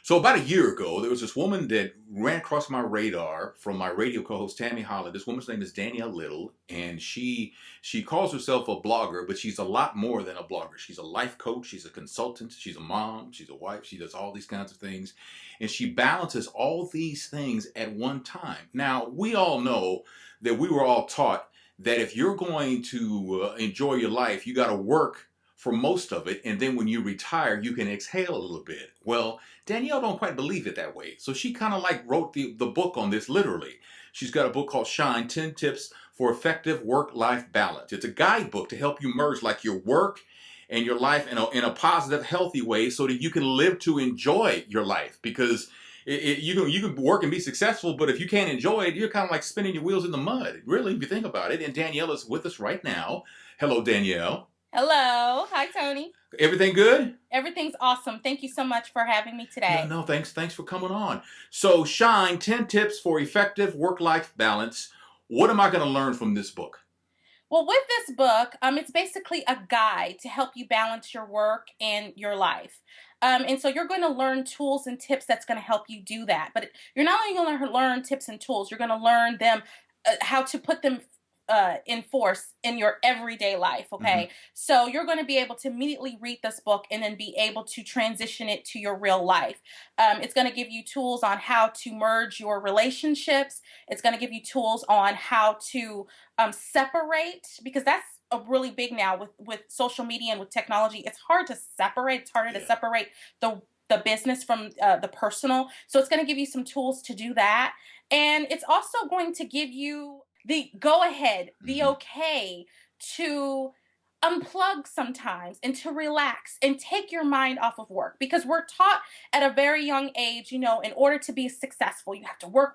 So about a year ago, there was this woman that ran across my radar from my radio co-host Tammy Holland. This woman's name is Danyelle Little, and she calls herself a blogger, but she's a lot more than a blogger. She's a life coach, she's a consultant, she's a mom, she's a wife, she does all these kinds of things, and she balances all these things at one time. Now, we all know that we were all taught that if you're going to enjoy your life, you got to work for most of it, and then when you retire, you can exhale a little bit. Well, Danyelle don't quite believe it that way. So she kind of like wrote the book on this literally. She's got a book called Shine 10 Tips for Effective Work-Life Balance. It's a guidebook to help you merge like your work and your life in a positive, healthy way so that you can live to enjoy your life. Because you can work and be successful, but if you can't enjoy it, you're kind of like spinning your wheels in the mud. Really, if you think about it. And Danyelle is with us right now. Hello, Danyelle. Hello. Hi, Tony. Everything good? Everything's awesome. Thank you so much for having me No, today. no, thanks for coming on. So, Shine 10 tips for effective work-life balance. What am I going to learn from this book? Well, with this book, it's basically a guide to help you balance your work and your life. And so you're going to learn tools and tips that's going to help you do that. But you're not only going to learn tips and tools, you're going to learn them, how to put them in force in your everyday life. Mm-hmm. Okay. So you're going to be able to immediately read this book and then be able to transition it to your real life. It's going to give you tools on how to merge your relationships. It's going to give you tools on how to separate, because that's a really big now with social media and with technology. It's hard to separate. It's harder to separate the business from the personal. So it's going to give you some tools to do that. And it's also going to give you the go ahead, the okay to unplug sometimes and to relax and take your mind off of work, because we're taught at a very young age, in order to be successful, you have to work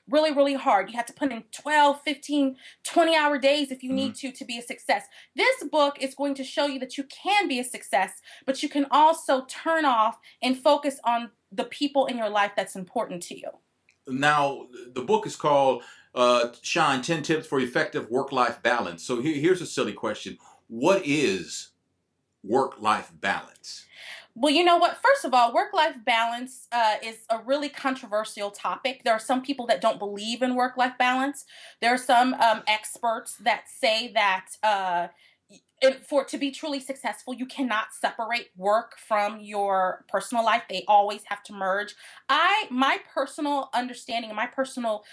really, really hard. You have to put in 12, 15, 20-hour days if you need to be a success. This book is going to show you that you can be a success, but you can also turn off and focus on the people in your life that's important to you. Now, the book is called Shine 10 Tips for Effective Work-Life Balance. So here's a silly question. What is work-life balance? Well, you know what? First of all, work-life balance is a really controversial topic. There are some people that don't believe in work-life balance. There are some experts that say that for to be truly successful, you cannot separate work from your personal life. They always have to merge. My personal understanding and my personal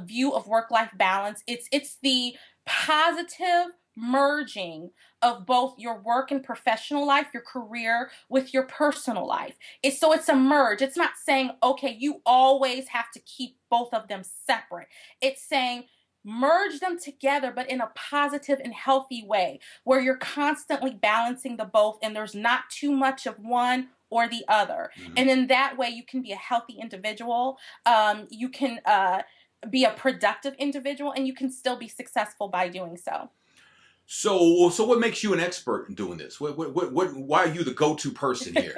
view of work-life balance, it's the positive merging of both your work and professional life, your career with your personal life. It's a merge. It's not saying, okay, you always have to keep both of them separate. It's saying merge them together, but in a positive and healthy way, where you're constantly balancing the both and there's not too much of one or the other. And in that way, you can be a healthy individual. You can be a productive individual, and you can still be successful by doing so. So what makes you an expert in doing this? Why are you the go-to person here?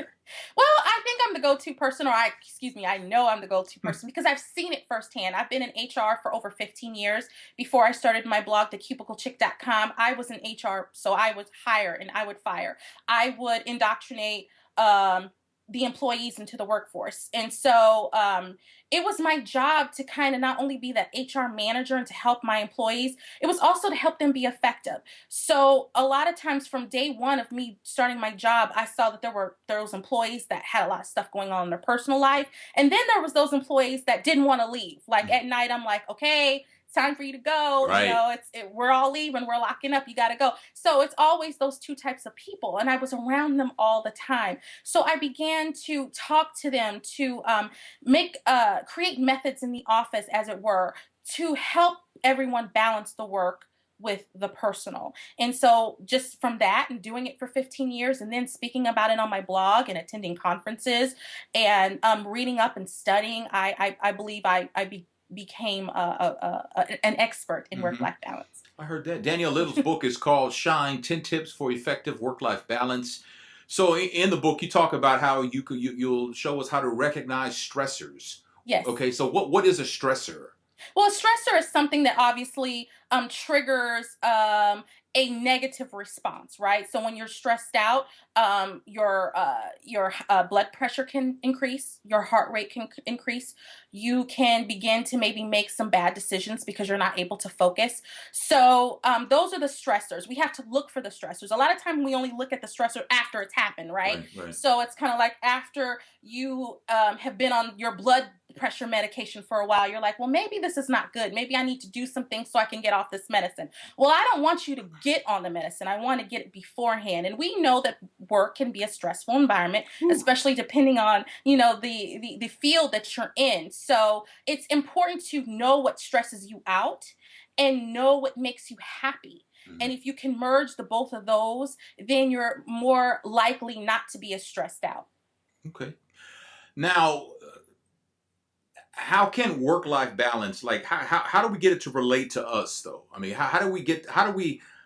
Well, I think I'm the go-to person, or excuse me, I know I'm the go-to person because I've seen it firsthand. I've been in HR for over 15 years. Before I started my blog, thecubiclechick.com, I was in HR, so I would hire and I would fire. I would indoctrinate the employees into the workforce. And so it was my job to kind of not only be that HR manager and to help my employees, it was also to help them be effective. So a lot of times from day one of me starting my job, I saw that there were those employees that had a lot of stuff going on in their personal life. And then there was those employees that didn't want to leave. Like at night, I'm like, okay, time for you to go. Right. We're all leaving, we're locking up, you got to go. So it's always those two types of people, and I was around them all the time. So I began to talk to them, to create methods in the office, as it were, to help everyone balance the work with the personal. And so just from that and doing it for 15 years and then speaking about it on my blog and attending conferences and reading up and studying, I believe I became an expert in work-life balance. I heard that. Danyelle Little's book is called Shine 10 Tips for Effective Work-Life Balance. So in the book, you talk about how you'll show us how to recognize stressors. Yes. Okay, so what is a stressor? Well, a stressor is something that obviously triggers a negative response, right? So when you're stressed out, your blood pressure can increase, your heart rate can increase. You can begin to maybe make some bad decisions because you're not able to focus. So those are the stressors. We have to look for the stressors. A lot of time we only look at the stressor after it's happened, right? Right, right. So it's kind of like after you have been on your blood pressure medication for a while, you're like, well, maybe this is not good. Maybe I need to do something so I can get off this medicine. Well, I don't want you to get on the medicine. I want to get it beforehand. And we know that work can be a stressful environment, Whew. especially depending on, the field that you're in. So it's important to know what stresses you out and know what makes you happy. Mhm. And if you can merge the both of those, then you're more likely not to be as stressed out. Okay. Now, how can work-life balance, like how do we get it to relate to us though? I mean, how do we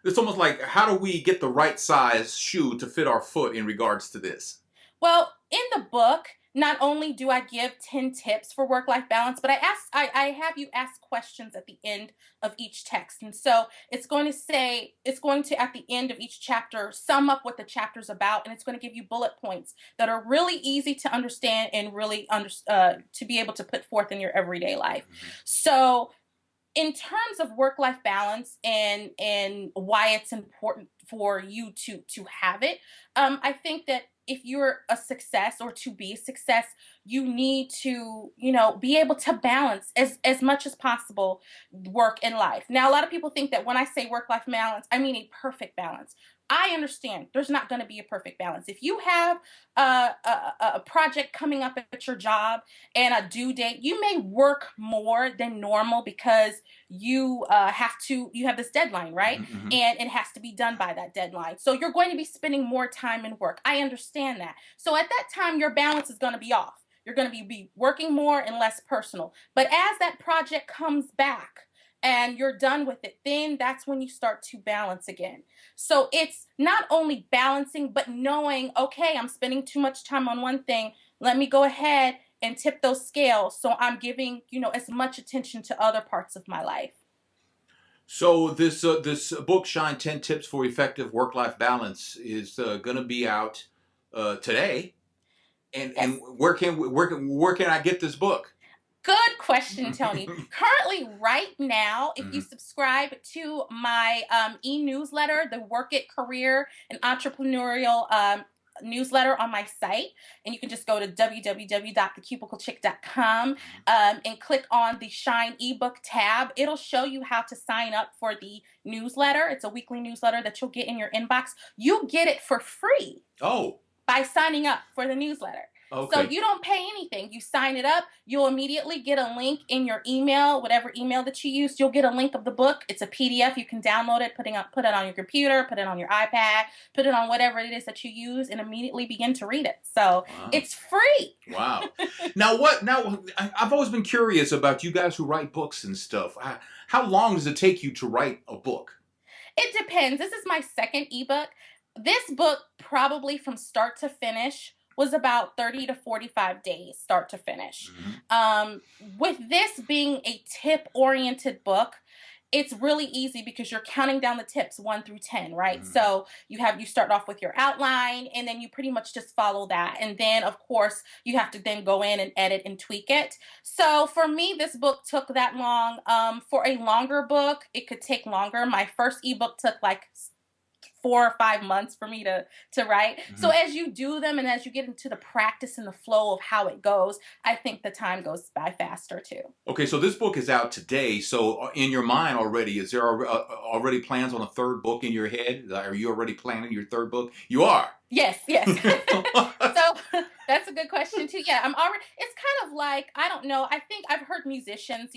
it's almost like how do we get the right size shoe to fit our foot in regards to this? Well, in the book, not only do I give 10 tips for work-life balance, but I have you ask questions at the end of each text. And so it's going to at the end of each chapter sum up what the chapter's about, and it's going to give you bullet points that are really easy to understand and really to be able to put forth in your everyday life. Mhm. So in terms of work life balance and why it's important for you to have it, I think that if you're a success or to be a success, you need to be able to balance as much as possible work and life. Now a lot of people think that when I say work life balance, I mean a perfect balance. I understand there's not going to be a perfect balance. If you have a project coming up at your job and a due date, you may work more than normal because you have this deadline, right? Mhm, mhm. And it has to be done by that deadline. So you're going to be spending more time in work. I understand that. So at that time, your balance is going to be off. You're going to be working more and less personal. But as that project comes back and you're done with it, then that's when you start to balance again. So it's not only balancing, but knowing, okay, I'm spending too much time on one thing. Let me go ahead and tip those scales so I'm giving, as much attention to other parts of my life. So this book, Shine 10 Tips for Effective Work-Life Balance, is going to be out today. And Yes. where can I get this book? Good question, Tony. Currently, right now, if you Mhm. subscribe to my e-newsletter, the Work It Career and Entrepreneurial newsletter on my site, and you can just go to www.thecubiclechick.com and click on the Shine ebook tab. It'll show you how to sign up for the newsletter. It's a weekly newsletter that you'll get in your inbox. You get it for free Oh, by signing up for the newsletter. So okay. you don't pay anything. You sign it up, you'll immediately get a link in your email, whatever email that you use. You'll get a link of the book. It's a PDF. You can download it, put it on your computer, put it on your iPad, put it on whatever it is that you use, and immediately begin to read it. So Wow. it's free. Wow. Now what? Now I've always been curious about you guys who write books and stuff. How long does it take you to write a book? It depends. This is my second ebook. This book, probably from start to finish, was about 30 to 45 days, start to finish. Mhm. With this being a tip oriented book, it's really easy because you're counting down the tips 1 through 10, right? Mhm. So you start off with your outline and then you pretty much just follow that. And then of course you have to then go in and edit and tweak it. So for me, this book took that long. For a longer book, it could take longer. My first ebook took like 4 or 5 months for me to write. So Mhm. as you do them and as you get into the practice and the flow of how it goes, I think the time goes by faster too. Okay, so this book is out today. So in your mind already, is there already plans on a third book in your head? Are you already planning your third book? You are. Yes, yes. So that's a good question too. Yeah, I'm already. It's kind of like, I don't know. I think I've heard musicians,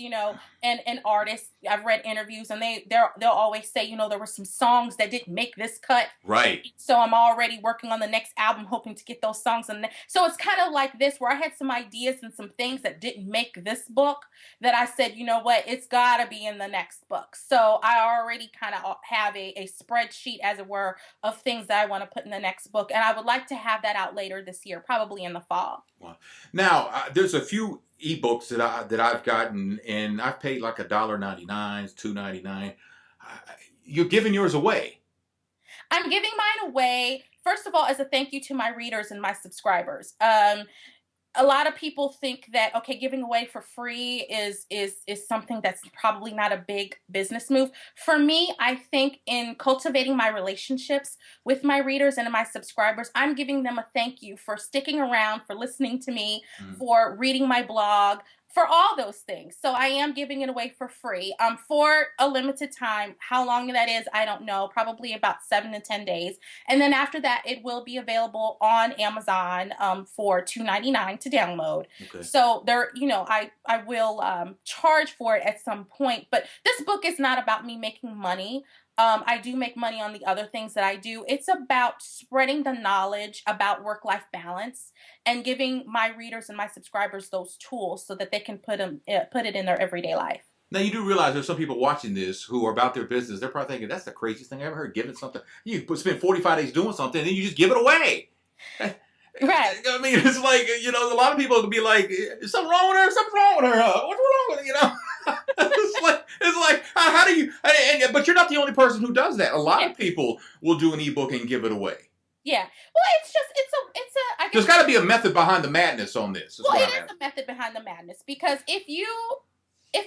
and artists. I've read interviews, and they'll always say, there were some songs that didn't make this cut. Right. So I'm already working on the next album, hoping to get those songs in. So it's kind of like this, where I had some ideas and some things that didn't make this book that I said, you know what, it's got to be in the next book. So I already kind of have a spreadsheet, as it were, of things that I want to put in the next book. And I would like to have that out later this year, probably in the fall. Wow. Now, there's a few ebooks that I've gotten, and I've paid like $1.99, $2.99. Uh, You're giving yours away. I'm giving mine away, first of all, as a thank you to my readers and my subscribers. A lot of people think that, okay, giving away for free is something that's probably not a big business move. For me, I think in cultivating my relationships with my readers and my subscribers, I'm giving them a thank you for sticking around, for listening to me, Mhm. for reading my blog, for all those things. So I am giving it away for free, for a limited time. How long that is, I don't know. Probably about 7 to 10 days, and then after that, it will be available on Amazon, for $2.99 to download. Okay. So there, I will charge for it at some point. But this book is not about me making money. I do make money on the other things that I do. It's about spreading the knowledge about work-life balance and giving my readers and my subscribers those tools so that they can put it in their everyday life. Now you do realize there's some people watching this who are about their business. They're probably thinking that's the craziest thing I ever heard. Giving something, you spend 45 days doing something, and then you just give it away. Right. I mean, it's like, a lot of people would be like, "Is something wrong with her? Something's wrong with her. What's wrong with her?" it's like, how do you? But you're not the only person who does that. A lot Yeah. of people will do an ebook and give it away. Yeah. Well, I There's guess, got to be a method behind the madness on this. Is well, what it I'm is asking. a method behind the madness, because if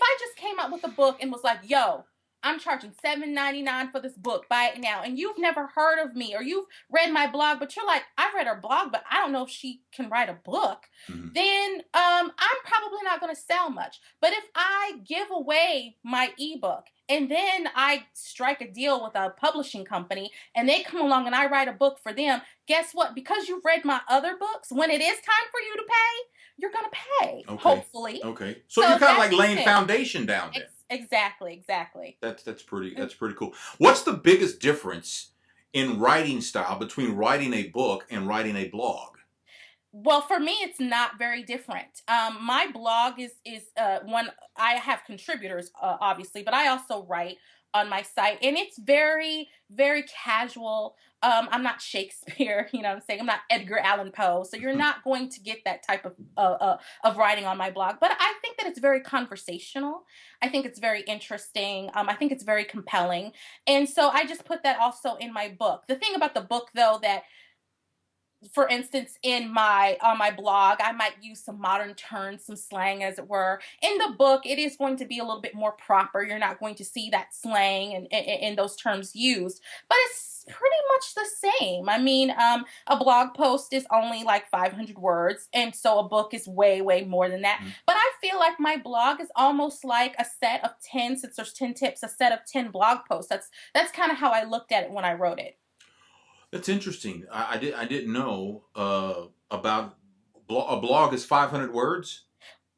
I just came out with a book and was like, yo, I'm charging $7.99 for this book, buy it now, and you've never heard of me or you've read my blog, but you're like, I've read her blog, but I don't know if she can write a book, Mm-hmm. then I'm probably not going to sell much. But if I give away my ebook and then I strike a deal with a publishing company and they come along and I write a book for them, guess what? Because you've read my other books, when it is time for you to pay, you're going to pay, Okay. hopefully. Okay. So you're So kind of that's like the laying thing. foundation down then. Exactly. That's pretty cool. What's the biggest difference in writing style between writing a book and writing a blog? Well, for me, it's not very different. My blog is one. I have contributors, obviously, but I also write on my site, and it's very casual. I'm not Shakespeare, you know what I'm saying? I'm not Edgar Allan Poe, so you're not going to get that type of writing on my blog. But I think that it's very conversational. I think it's very interesting. I think it's very compelling, and so I just put that also in my book. The thing about the book, though, that, for instance, in my on my blog, I might use some modern terms, some slang, as it were. In the book, it is going to be a little bit more proper. You're not going to see that slang and those terms used, but it's pretty much the same. I mean, a blog post is only like 500 words, and so a book is way more than that. Mhm. But I feel like my blog is almost like a set of 10, since there's 10 tips, a set of 10 blog posts. That's kind of how I looked at it when I wrote it. That's interesting. I didn't know about a blog is 500 words.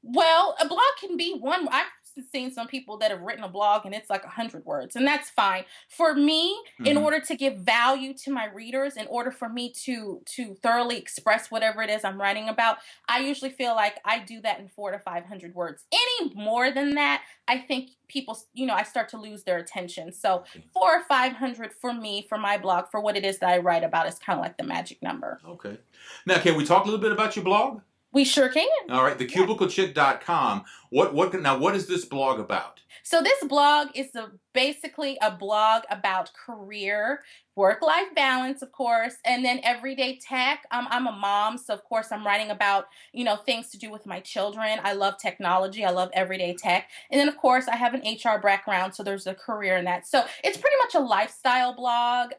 Well, a blog can be one. I've seen some people that have written a blog and it's like 100 words, and that's fine. For me, in Hmm. order to give value to my readers, in order for me to thoroughly express whatever it is I'm writing about, I usually feel like I do that in 4 to 500 words. Any more than that, I think people, I start to lose their attention. So Okay. 4 or 500 for me, for my blog, for what it is that I write about, is kind of like the magic number. Okay. Now, can we talk a little bit about your blog? We sure can. All right, Yeah. thecubiclechick.com. What is this blog about? So this blog is basically a blog about career, work-life balance, of course, and then everyday tech. I'm a mom, so of course I'm writing about, things to do with my children. I love technology. I love everyday tech. And then of course I have an HR background, so there's a career in that. So it's pretty much a lifestyle blog.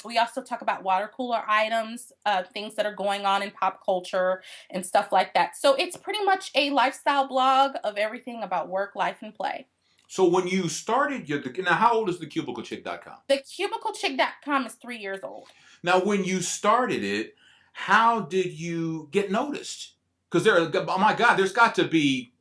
We also talk about water cooler items, things that are going on in pop culture and stuff like that. So it's pretty much a lifestyle blog of everything about work, life, and play. So when you started now, how old is thecubiclechick.com? TheCubicleChick.com is 3 years old. Now, when you started it, how did you get noticed? Because oh my God, there's got to be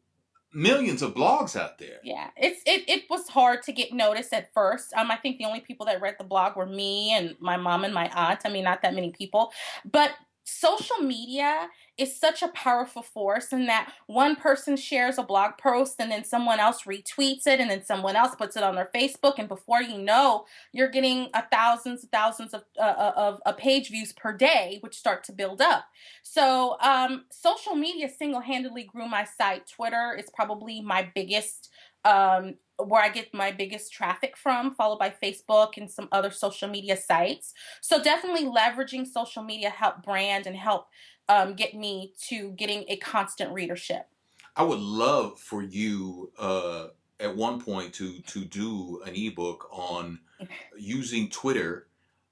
millions of blogs out there. Yeah, it was hard to get noticed at first. I think the only people that read the blog were me and my mom and my aunt. I mean, not that many people, but social media is such a powerful force in that one person shares a blog post and then someone else retweets it and then someone else puts it on their Facebook, and before you know, you're getting thousands of page views per day, which start to build up. So social media single-handedly grew my site. Twitter is probably my biggest where I get my biggest traffic from, followed by Facebook and some other social media sites. So definitely leveraging social media help brand and help get me to getting a constant readership. I would love for you at one point to do an ebook on using Twitter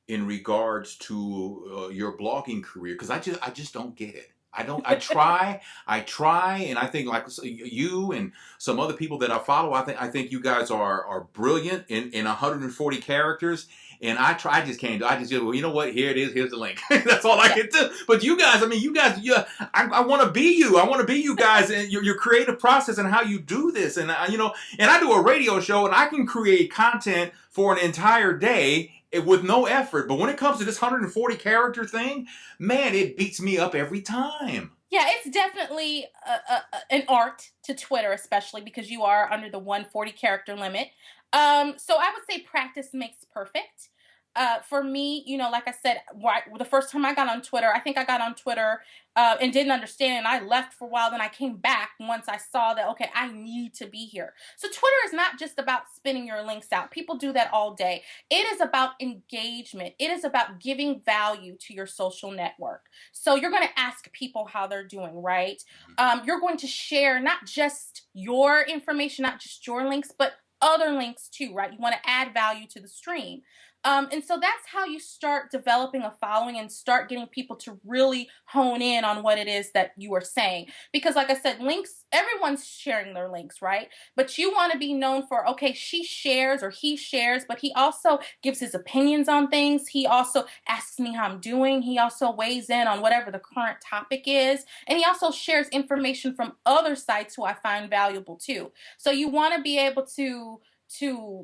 in regards to your blogging career, because I just don't get it. I don't. I try, and I think like you and some other people that I follow. I think you guys are brilliant in 140 characters. And I try. I just can't do. I just well, you know what? Here it is. Here's the link. That's all I Yeah. can do. But you guys, I mean, you guys, yeah. I want to be you. I want to be you guys, and your creative process and how you do this. And and I do a radio show, and I can create content for an entire day with no effort. But when it comes to this 140 character thing, man, it beats me up every time. Yeah, it's definitely an art to Twitter, especially because you are under the 140 character limit. So I would say practice makes perfect. For me, like I said, the first time I got on Twitter, I think I got on Twitter and didn't understand, and I left for a while. Then I came back once I saw that, okay, I need to be here. So Twitter is not just about spinning your links out. People do that all day. It is about engagement. It is about giving value to your social network. So you're going to ask people how they're doing, right? You're going to share not just your information, not just your links, but other links too, right? You want to add value to the stream. And so that's how you start developing a following and start getting people to really hone in on what it is that you are saying. Because, like I said, links, everyone's sharing their links, right? But you want to be known for, okay, she shares or he shares, but he also gives his opinions on things. He also asks me how I'm doing. He also weighs in on whatever the current topic is. And he also shares information from other sites who I find valuable too. So you want to be able to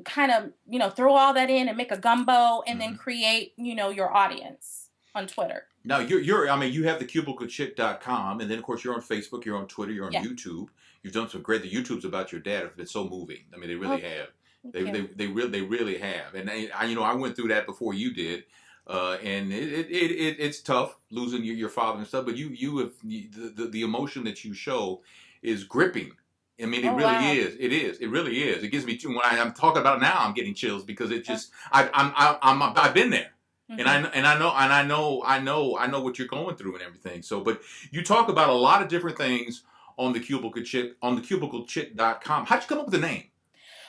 kind of, throw all that in and make a gumbo and then Mm-hmm. create, your audience on Twitter. Now I mean, you have the cubiclechick.com, and then of course you're on Facebook, you're on Twitter, you're on Yeah. YouTube. You've done some great. The YouTubes about your dad have been so moving. I mean, they really Oh, have. thank They you. they they really have. And I went through that before you did. And it's tough losing your father and stuff, but you have the emotion that you show is gripping. I mean, it Oh, really wow. is. It is. It really is. It gives me when I'm talking about it now, I'm getting chills because it Uh, just I've been there. And mhm. I know what you're going through and everything. So, but you talk about a lot of different things on the Cubicle Chick on the cubiclechick.com. How'd you come up with the name?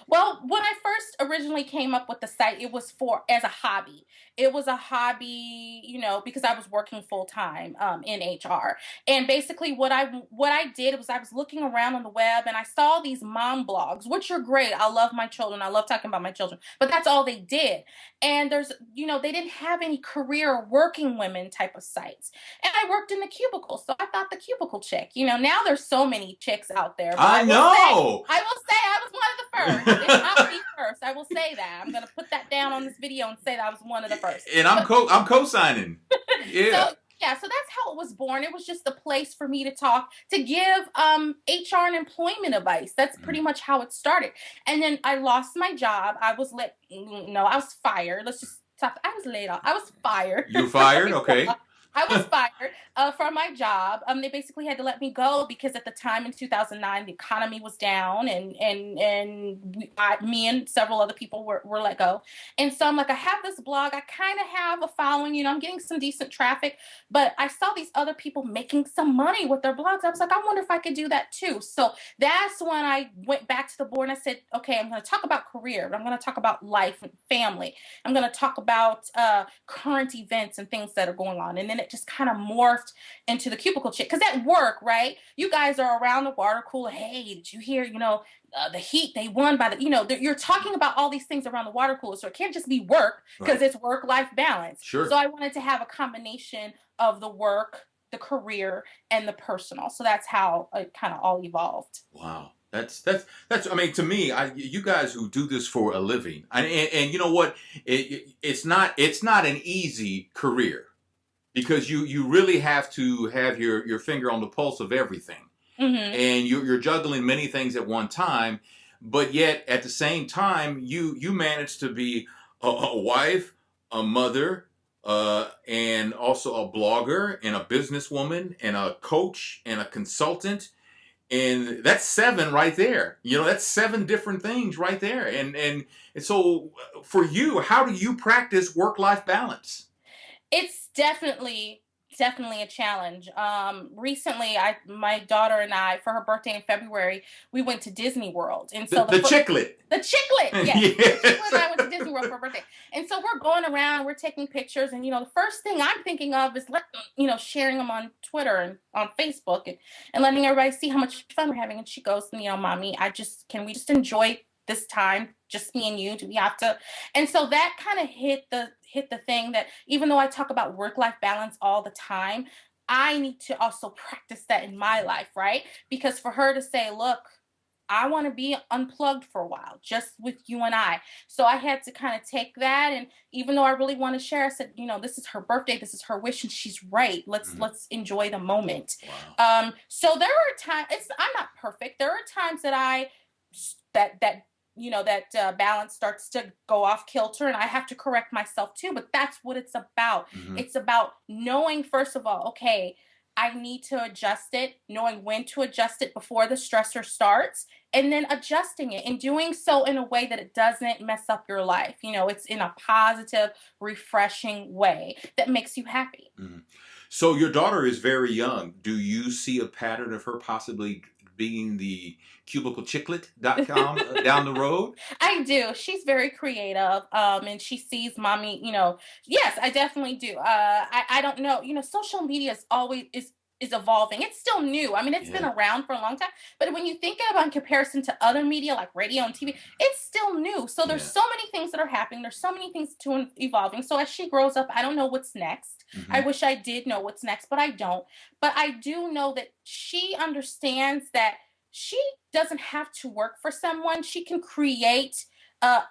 Well, when I first originally came up with the site, it was for as a hobby. It was a hobby, because I was working full time in HR. And basically, what I did was I was looking around on the web and I saw these mom blogs, which are great. I love my children. I love talking about my children, but that's all they did. And they didn't have any career or working women type of sites. And I worked in the cubicle, so I thought the cubicle chick. Now there's so many chicks out there, but I I will say. know. I will say I was one of the first, if not the first. I will say that. I'm going to put that down on this video and say that I was one of the first. And But I'm co-signing. so Yeah. yeah, so that's how it was born. It was just a place for me to talk, to give HR and employment advice. That's pretty much how it started. And then I lost my job. I was let no, I was fired. Let's just talk. I was laid off. I was fired You're from fired. my Okay. job. I was fired from my job. They basically had to let me go because at the time in 2009 the economy was down, and me and several other people were let go. And so I'm like, I have this blog. I kind of have a following. I'm getting some decent traffic, but I saw these other people making some money with their blogs. I was like, I wonder if I could do that too. So that's when I went back to the board and I said, okay, I'm going to talk about career. I'm going to talk about life and family. I'm going to talk about current events and things that are going on. And then it just kind of morphed into the cubicle chick. Because at work, right, you guys are around the water cooler. Hey, did you hear, the Heat, they won by you're talking about all these things around the water cooler. So it can't just be work because Right. it's work-life balance. So Sure. I wanted to have a combination of the work, the career, and the personal. So that's how it kind of all evolved. Wow. That's. I mean, to me, you guys who do this for a living, and you know what? It's not an easy career because you really have to have your finger on the pulse of everything, Mm-hmm. and you're juggling many things at one time, but yet at the same time you manage to be a wife, a mother, and also a blogger and a businesswoman and a coach and a consultant And that's seven right there. You know, that's seven different things right there. And so for you, how do you practice work-life balance? It's definitely a challenge. Recently, I my daughter and I, for her birthday in February, we went to Disney World, and so The chicklet. the chiclet, yes, the chiclet and I went to Yes. Disney World for her birthday, and so we're going around, we're taking pictures, and the first thing I'm thinking of is sharing them on Twitter and on Facebook, and letting everybody see how much fun we're having. And she goes, "Mommy, can we just enjoy this time, just me and you? Do we have to?" And so that kind of hit the thing that, even though I talk about work life balance all the time, I need to also practice that in my life, right? Because for her to say, "Look, I want to be unplugged for a while, just with you and I." So I had to kind of take that, and even though I really want to share, I said, "This is her birthday, this is her wish, and she's right. Mhm. Let's enjoy the moment." Wow. So there are times, I'm not perfect. There are times that that balance starts to go off kilter, and I have to correct myself too. But that's what it's about. Mhm. It's about knowing, first of all, okay, I need to adjust it, knowing when to adjust it before the stressor starts, and then adjusting it and doing so in a way that it doesn't mess up your life. It's in a positive, refreshing way that makes you happy. Mhm. So your daughter is very young. Do you see a pattern of her possibly being the cubiclechiclet.com down the road? I do. She's very creative, and she sees mommy. Yes, I definitely do. I don't know. Social media is evolving. It's still new. I mean, it's been Yeah. around for a long time, but when you think about in comparison to other media like radio and TV, it's still new. So there's Yeah. so many things that are happening. There's so many things evolving. So as she grows up, I don't know what's next. I Hmm. wish I did know what's next, but I don't. But I do know that she understands that she doesn't have to work for someone. She can create a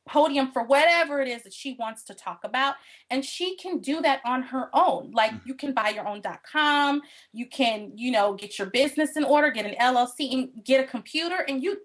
podium for whatever it is that she wants to talk about, and she can do that on her own. Like, you can buy your own.com, you can get your business in order, get an LLC, and get a computer, and you're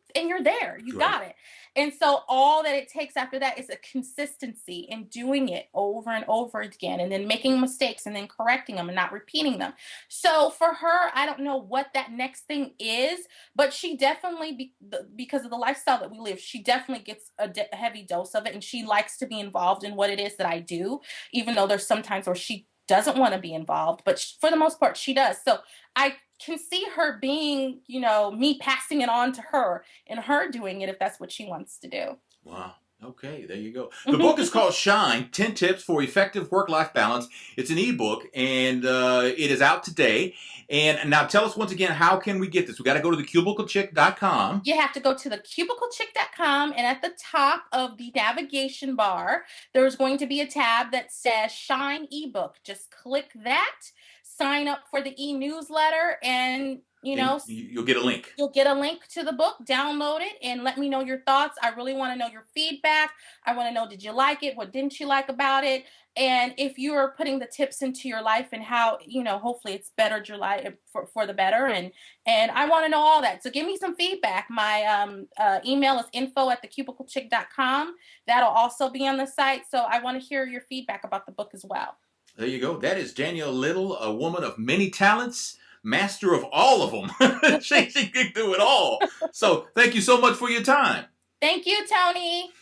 there, you Right. got it. And so all that it takes after that is a consistency in doing it over and over again, and then making mistakes and then correcting them and not repeating them. So for her, I don't know what that next thing is, but she definitely, because of the lifestyle that we live, she definitely gets a heavy dose of it, and she likes to be involved in what it is that I do, even though there's sometimes where she doesn't want to be involved, but for the most part, she does. So I can see her being, me passing it on to her and her doing it if that's what she wants to do. Wow. Okay, there you go. The book is called Shine 10 Tips for Effective Work Life Balance. It's an ebook and it is out today. And now tell us once again, how can we get this? We got to go to the cubiclechick.com. You have to go to the cubiclechick.com, and at the top of the navigation bar, there's going to be a tab that says Shine ebook. Just click that, sign up for the e-newsletter, and And you'll get a link. you'll get a link to the book. Download it and let me know your thoughts. I really want to know your feedback. I want to know, did you like it? What didn't you like about it? And if you're putting the tips into your life, and how, hopefully it's bettered your life for the better. And I want to know all that. So give me some feedback. My email is info@thecubiclechick.com. That'll also be on the site. So I want to hear your feedback about the book as well. There you go. That is Danyelle Little, a woman of many talents, master of all of them. She can do it all. So thank you so much for your time. Thank you, Tony.